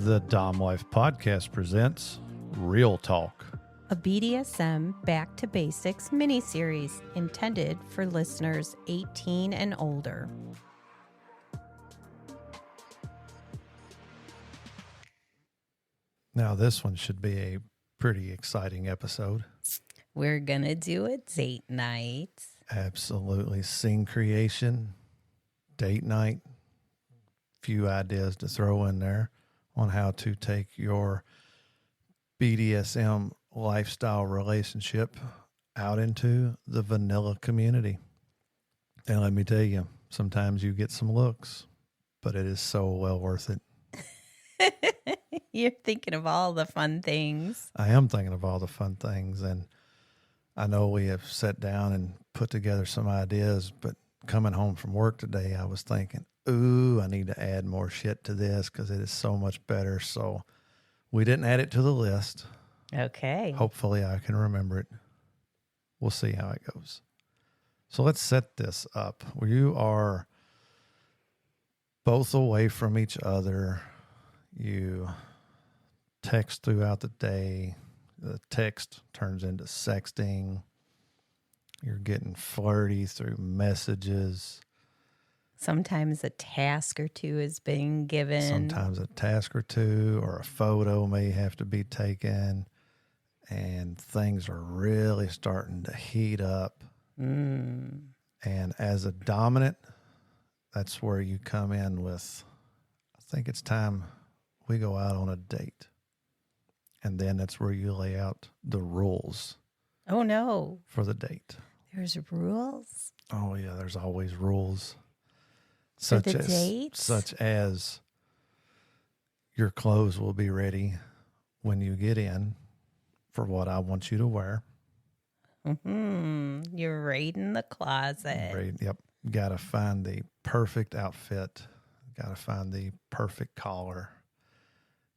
The Dom Life Podcast presents Real Talk. A BDSM Back to Basics mini-series intended for listeners 18 and older. Now, this one should be a pretty exciting episode. We're going to do a date night. Absolutely. Scene creation, date night, few ideas to throw in there on how to take your BDSM lifestyle relationship out into the vanilla community. And let me tell you, sometimes you get some looks, but it is so well worth it. You're thinking of all the fun things. I am thinking of all the fun things, and I know we have sat down and put together some ideas, but coming home from work today, I was thinking, ooh, I need to add more shit to this because it is so much better. So we didn't add it to the list. Okay. Hopefully I can remember it. We'll see how it goes. So let's set this up. You are both away from each other. You text throughout the day. The text turns into sexting. You're getting flirty through messages. Sometimes a task or two is being given. Sometimes a task or two or a photo may have to be taken. And things are really starting to heat up. And as a dominant, that's where you come in with, I think it's time we go out on a date. And then that's where you lay out the rules. Oh, no. For the date. There's rules? Oh, yeah, there's always rules. For the date? Such as your clothes will be ready when you get in for what I want you to wear. You're right in the closet. Right, yep. Got to find the perfect outfit. Got to find the perfect collar.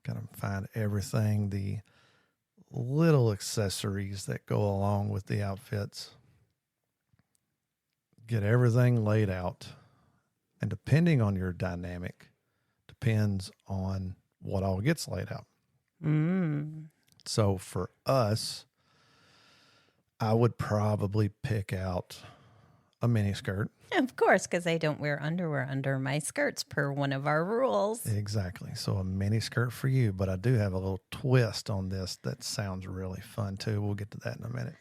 Got to find everything, the little accessories that go along with the outfits. Get everything laid out. And depending on your dynamic, depends on what all gets laid out. So for us, I would probably pick out a mini skirt. Of course, because I don't wear underwear under my skirts per one of our rules. Exactly. So a mini skirt for you, but I do have a little twist on this that sounds really fun too. We'll get to that in a minute.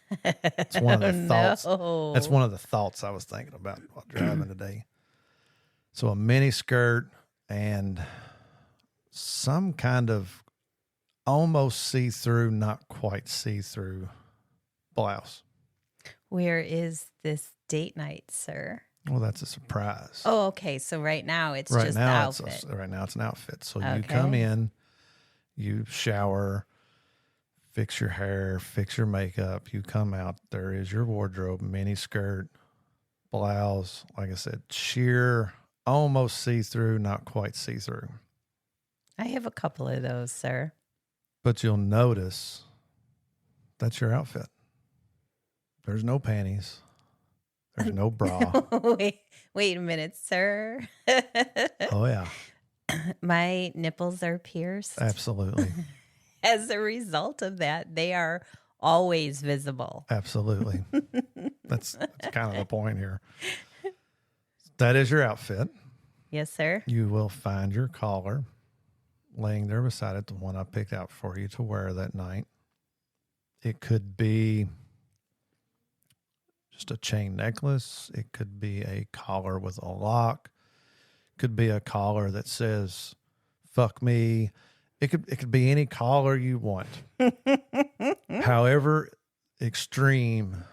It's one of the thoughts. No. That's one of the thoughts I was thinking about while driving today. So a mini skirt and some kind of almost see-through, not quite see-through blouse. Where is this date night, sir? Well, that's a surprise. Oh, okay. So right now it's just the outfit. Right now it's an outfit. So Okay. you come in, you shower, fix your hair, fix your makeup. You come out. There is your wardrobe, mini skirt, blouse. Like I said, sheer, almost see-through, not quite see-through. I have a couple of those, sir. But you'll notice that's your outfit. There's no panties. There's no bra. Wait a minute, sir. Oh, yeah. My nipples are pierced. Absolutely. As a result of that, they are always visible. Absolutely. That's kind of the point here. That is your outfit. Yes, sir. You will find your collar laying there beside it, the one I picked out for you to wear that night. It could be just a chain necklace. It could be a collar with a lock. It could be a collar that says, fuck me. It could be any collar you want. However extreme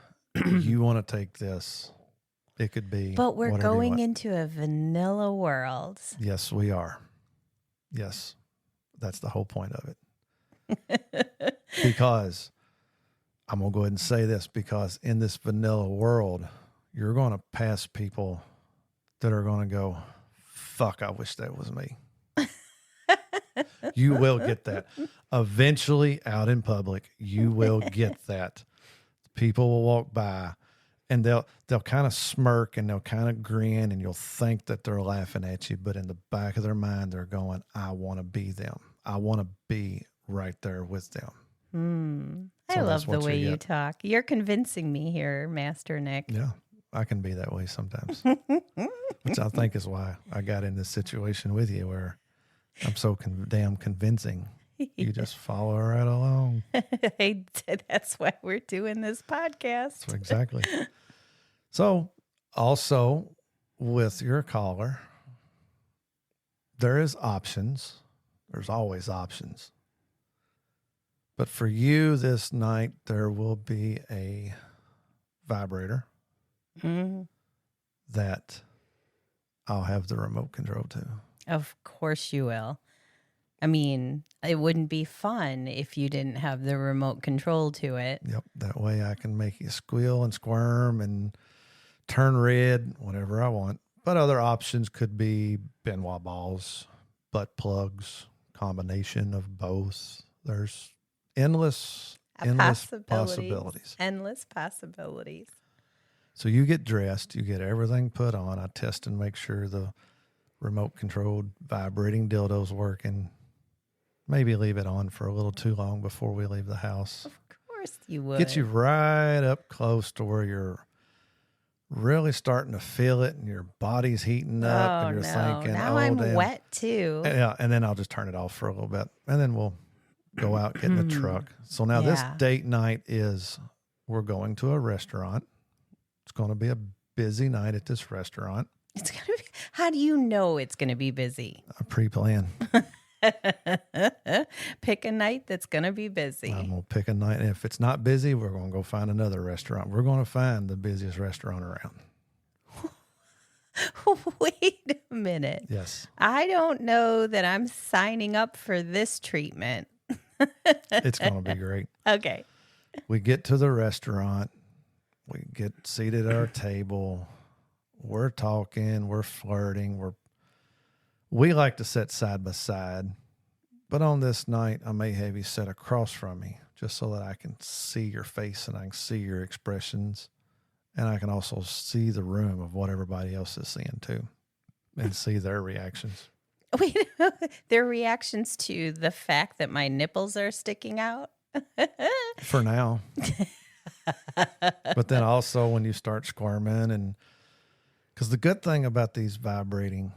you want to take this, it could be. But we're going into a vanilla world. Yes, we are. Yes. That's the whole point of it. Because I'm going to go ahead and say this, because in this vanilla world, you're going to pass people that are going to go, fuck, I wish that was me. You will get that. Eventually, out in public, you will get that. People will walk by and they'll kind of smirk and they'll kind of grin and you'll think that they're laughing at you, but in the back of their mind, they're going, I want to be them. I want to be right there with them. I So love that's the what way you you get. talk. You're convincing me here, Master Nick. Yeah, I can be that way sometimes, which I think is why I got in this situation with you where I'm so damn convincing. You just follow right along. That's why we're doing this podcast. So exactly. So also with your caller, there is options. There's always options. But for you this night, there will be a vibrator that I'll have the remote control to. Of course you will. I mean, it wouldn't be fun if you didn't have the remote control to it. Yep. That way I can make you squeal and squirm and turn red, whatever I want. But other options could be Benoit balls, butt plugs, combination of both. There's endless possibilities. Endless possibilities. So you get dressed, you get everything put on. I test and make sure the remote controlled vibrating dildo's working. Maybe leave it on for a little too long before we leave the house. Of course you would. Get you right up close to where you're really starting to feel it and your body's heating up and you're thinking, now oh, I'm damn. wet too. Yeah, and then I'll just turn it off for a little bit. And then we'll go out, get in the truck. So now this date night is we're going to a restaurant. It's going to be a busy night at this restaurant. It's going to be, how do you know it's going to be busy? I pre-plan. Pick a night that's going to be busy. I'm going to pick a night. And if it's not busy, we're going to go find another restaurant. We're going to find the busiest restaurant around. Wait a minute. Yes. I don't know that I'm signing up for this treatment. It's going to be great. Okay. We get to the restaurant. We get seated at our table. We're talking. We're flirting. We like to sit side by side. But on this night, I may have you sit across from me just so that I can see your face and I can see your expressions. And I can also see the room of what everybody else is seeing too and see their reactions. Wait, their reactions to the fact that my nipples are sticking out? For now. But then also when you start squirming and because the good thing about these vibrating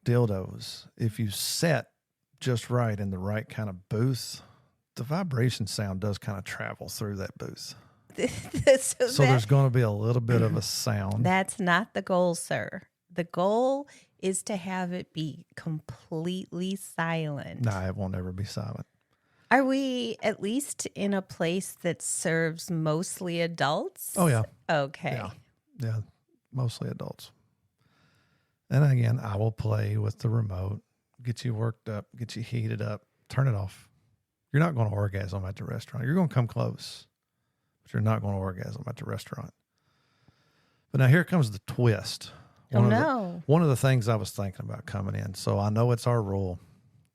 dildos, if you set just right in the right kind of booth, the vibration sound does kind of travel through that booth. So there's going to be a little bit of a sound. That's not the goal, sir. The goal is to have it be completely silent. No, it won't ever be silent. Are we at least in a place that serves mostly adults? Oh, yeah. Okay. Yeah, mostly adults. And again, I will play with the remote, get you worked up, get you heated up, turn it off. You're not going to orgasm at the restaurant. You're going to come close, but you're not going to orgasm at the restaurant. But now here comes the twist. One of the things I was thinking about coming in. So I know it's our rule.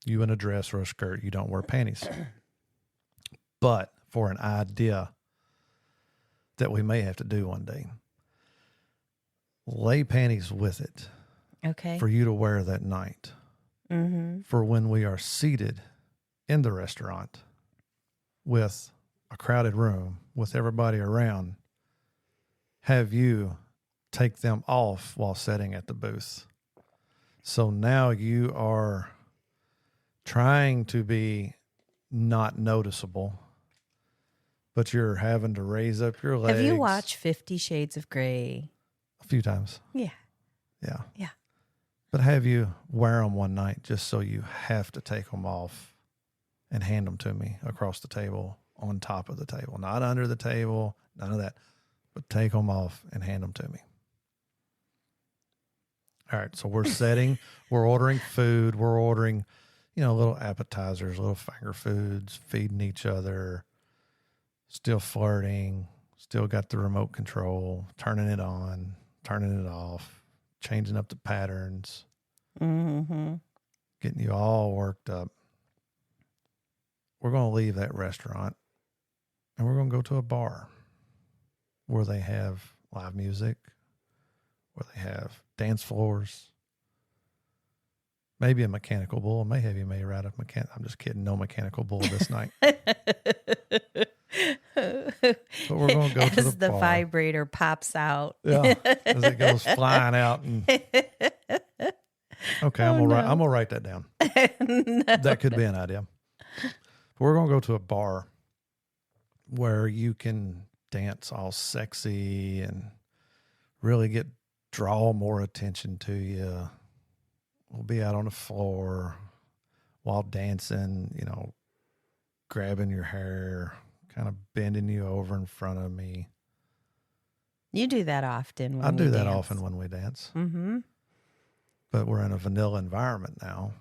You in a dress or a skirt, you don't wear panties. But for an idea that we may have to do one day, lay panties with it. Okay. For you to wear that night. Mm-hmm. For when we are seated in the restaurant with a crowded room with everybody around, have you take them off while sitting at the booth. So now you are trying to be not noticeable, but you're having to raise up your legs. Have you watched 50 Shades of Grey? A few times. Yeah. Yeah. But have you wear them one night just so you have to take them off and hand them to me across the table, on top of the table, not under the table, none of that, but take them off and hand them to me. All right. So we're we're ordering food. We're ordering, little appetizers, little finger foods, feeding each other, still flirting, still got the remote control, turning it on, turning it off. Changing up the patterns, getting you all worked up. We're going to leave that restaurant and we're going to go to a bar where they have live music, where they have dance floors, Maybe a mechanical bull. Maybe you may ride a mechanical. I'm just kidding. No mechanical bull this night. But we're going to go to As the bar. vibrator pops out. Yeah, as it goes flying out. And okay, I'm gonna write that down. That could be an idea. But we're going to go to a bar where you can dance all sexy and really draw more attention to you. We'll be out on the floor while dancing, grabbing your hair, kind of bending you over in front of me. You do that often. I do that often when we dance. Mm-hmm. But we're in a vanilla environment now.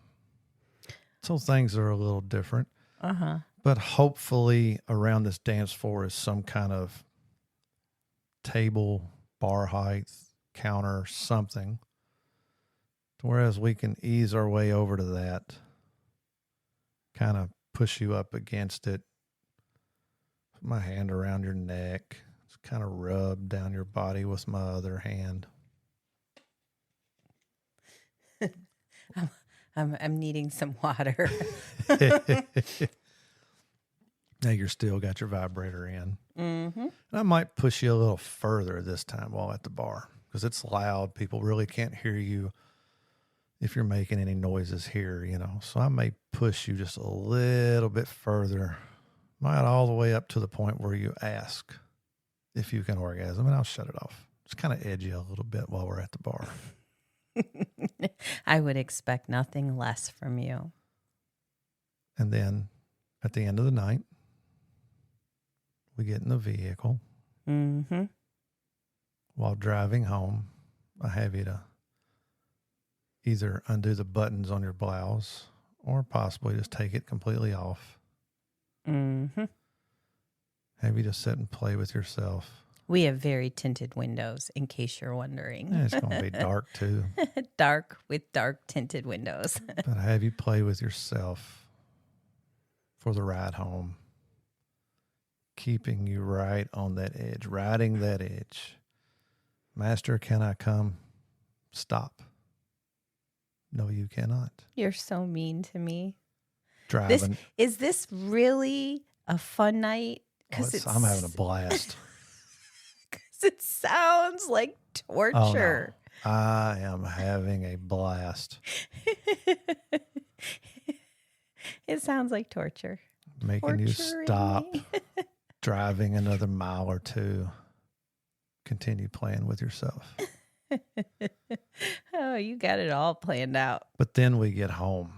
So things are a little different. Uh-huh. But hopefully around this dance floor is some kind of table, bar height, counter, something. Whereas we can ease our way over to that, kind of push you up against it, put my hand around your neck, just kind of rub down your body with my other hand. I'm needing some water. Now you're still got your vibrator in. Mm-hmm. And I might push you a little further this time while at the bar because it's loud. People really can't hear you if you're making any noises here, So I may push you just a little bit further, might all the way up to the point where you ask if you can orgasm, and I'll shut it off. Just kind of edge you a little bit while we're at the bar. I would expect nothing less from you. And then at the end of the night, we get in the vehicle. Mm-hmm. While driving home, I have you to either undo the buttons on your blouse or possibly just take it completely off. Mm-hmm. Have you to sit and play with yourself. We have very tinted windows, in case you're wondering. Yeah, it's going to be dark too. Dark with dark tinted windows. But have you play with yourself for the ride home, keeping you right on that edge, riding that edge. Master, can I come? Stop. No, you cannot. You're so mean to me. Driving. Is this really a fun night? I'm having a blast. Because it sounds like torture. Oh, no. I am having a blast. It sounds like torture. Making you stop, driving another mile or two, continue playing with yourself. Oh, you got it all planned out. But then we get home.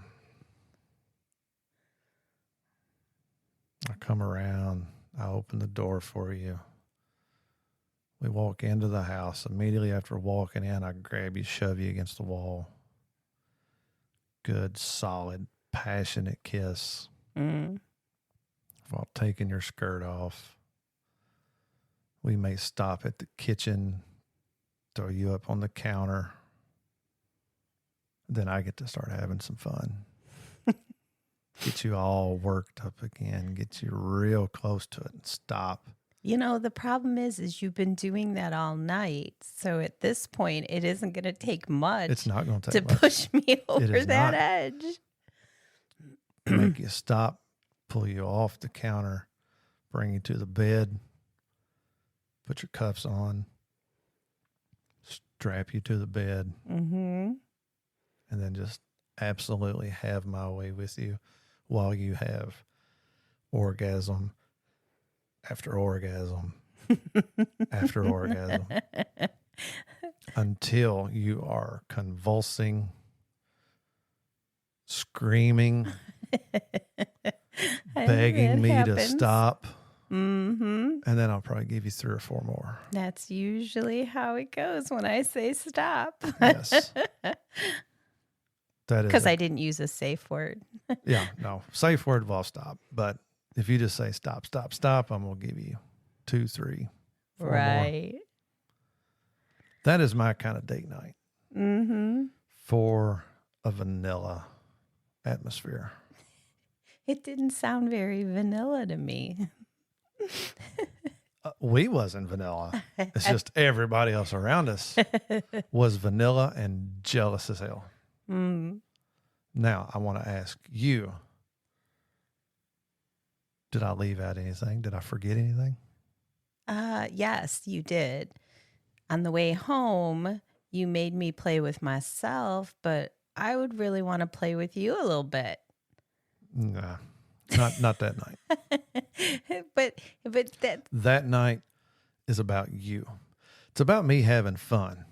I come around. I open the door for you. We walk into the house. Immediately after walking in, I grab you, shove you against the wall. Good, solid, passionate kiss. Mm. While taking your skirt off. We may stop at the kitchen, throw you up on the counter. Then I get to start having some fun. Get you all worked up again, get you real close to it and stop. The problem is you've been doing that all night. So at this point, it isn't going to take much. It's not going to take much to push me over that not. edge. Make you stop, pull you off the counter, bring you to the bed, put your cuffs on, strap you to the bed, mm-hmm. and then just absolutely have my way with you while you have orgasm after orgasm after orgasm until you are convulsing, screaming, begging me to stop. Mm-hmm. And then I'll probably give you 3 or 4 more. That's usually how it goes when I say stop. Yes. That is because I didn't use a safe word. Yeah, no. Safe word will stop. But if you just say stop, stop, stop, I'm going to give you 2, 3, 4 right. more. That is my kind of date night. Mm-hmm. For a vanilla atmosphere. It didn't sound very vanilla to me. We wasn't vanilla. It's just everybody else around us was vanilla and jealous as hell. Mm. Now, I want to ask you, did I leave out anything? Did I forget anything? Yes, you did. On the way home, you made me play with myself, but I would really want to play with you a little bit. Nah, not that night. but That night is about you. It's about me having fun,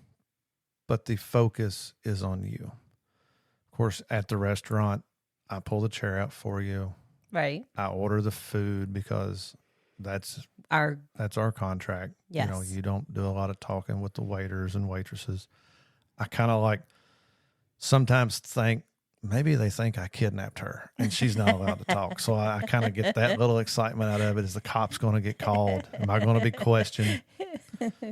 but the focus is on you. Of course, at the restaurant, I pull the chair out for you. right. I order the food because that's Our our contract. Yes. You know, you don't do a lot of talking with the waiters and waitresses. I kind of like sometimes think maybe they think I kidnapped her and she's not allowed to talk. So I kind of get that little excitement out of it. Is the cops going to get called? Am I going to be questioned?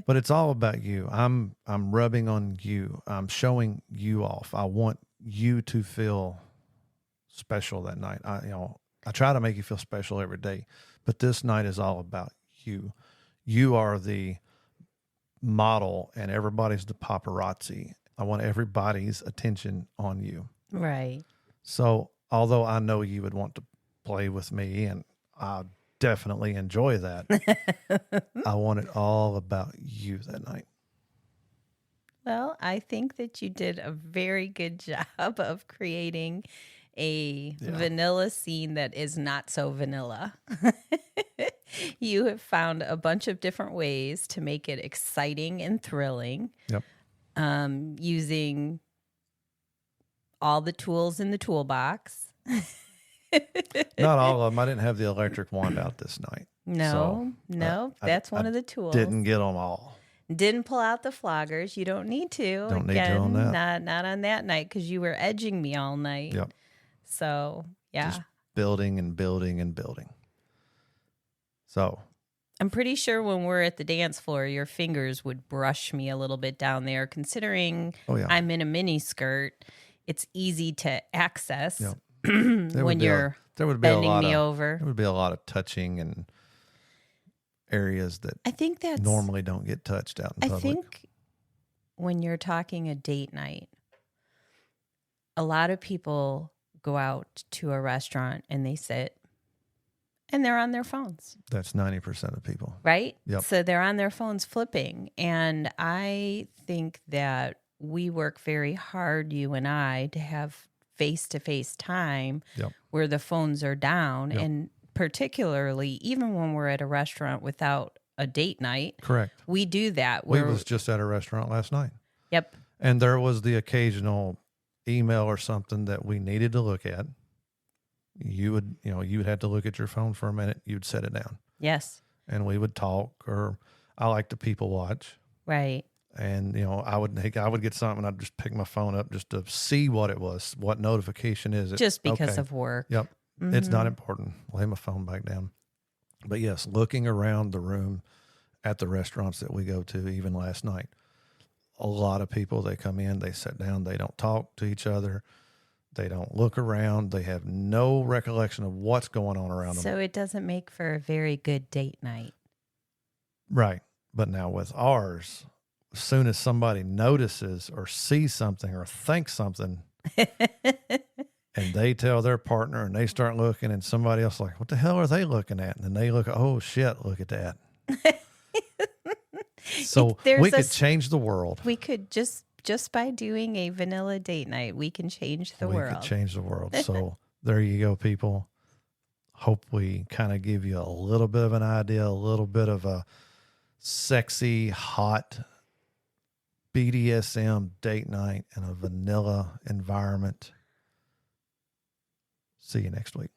But it's all about you. I'm rubbing on you. I'm showing you off. I want you to feel special that night. I try to make you feel special every day, but this night is all about you. You are the model and everybody's the paparazzi. I want everybody's attention on you. right. So although I know you would want to play with me and I definitely enjoy that, I want it all about you that night. Well, I think that you did a very good job of creating a vanilla scene that is not so vanilla. You have found a bunch of different ways to make it exciting and thrilling. Yep. Using all the tools in the toolbox. Not all of them. I didn't have the electric wand out this night. No, that's one of the tools. Didn't get them all. Didn't pull out the floggers. You don't need to. Don't need to on that. Not on that night because you were edging me all night. Yep. So, yeah. Just building and building and building. So I'm pretty sure when we're at the dance floor, your fingers would brush me a little bit down there. Considering I'm in a mini skirt, it's easy to access when you're bending me over. There would be a lot of touching and areas that I think that's normally don't get touched out in public. I think when you're talking a date night, a lot of people go out to a restaurant and they sit and they're on their phones. That's 90% of people. Right? Yep. So they're on their phones flipping. And I think that we work very hard, you and I, to have face-to-face time where the phones are down. And particularly, even when we're at a restaurant without a date night. Correct. We do that. We was just at a restaurant last night. Yep. And there was the occasional email or something that we needed to look at. You would have to look at your phone for a minute. You'd set it down. Yes. And we would talk, or I like to people watch. Right. And, I would get something and I'd just pick my phone up just to see what it was. What notification is it? Just because of work. Yep. Mm-hmm. It's not important. Lay my phone back down. But yes, looking around the room at the restaurants that we go to, even last night, a lot of people, they come in, they sit down, they don't talk to each other. They don't look around. They have no recollection of what's going on around them. So it doesn't make for a very good date night. Right. But now with ours, as soon as somebody notices or sees something or thinks something, and they tell their partner and they start looking and somebody else like, what the hell are they looking at? And then they look, oh shit, look at that. So we could change the world. We could just by doing a vanilla date night, we can change the world. We could change the world. So there you go, people. Hope we kind of give you a little bit of an idea, a little bit of a sexy, hot BDSM date night in a vanilla environment. See you next week.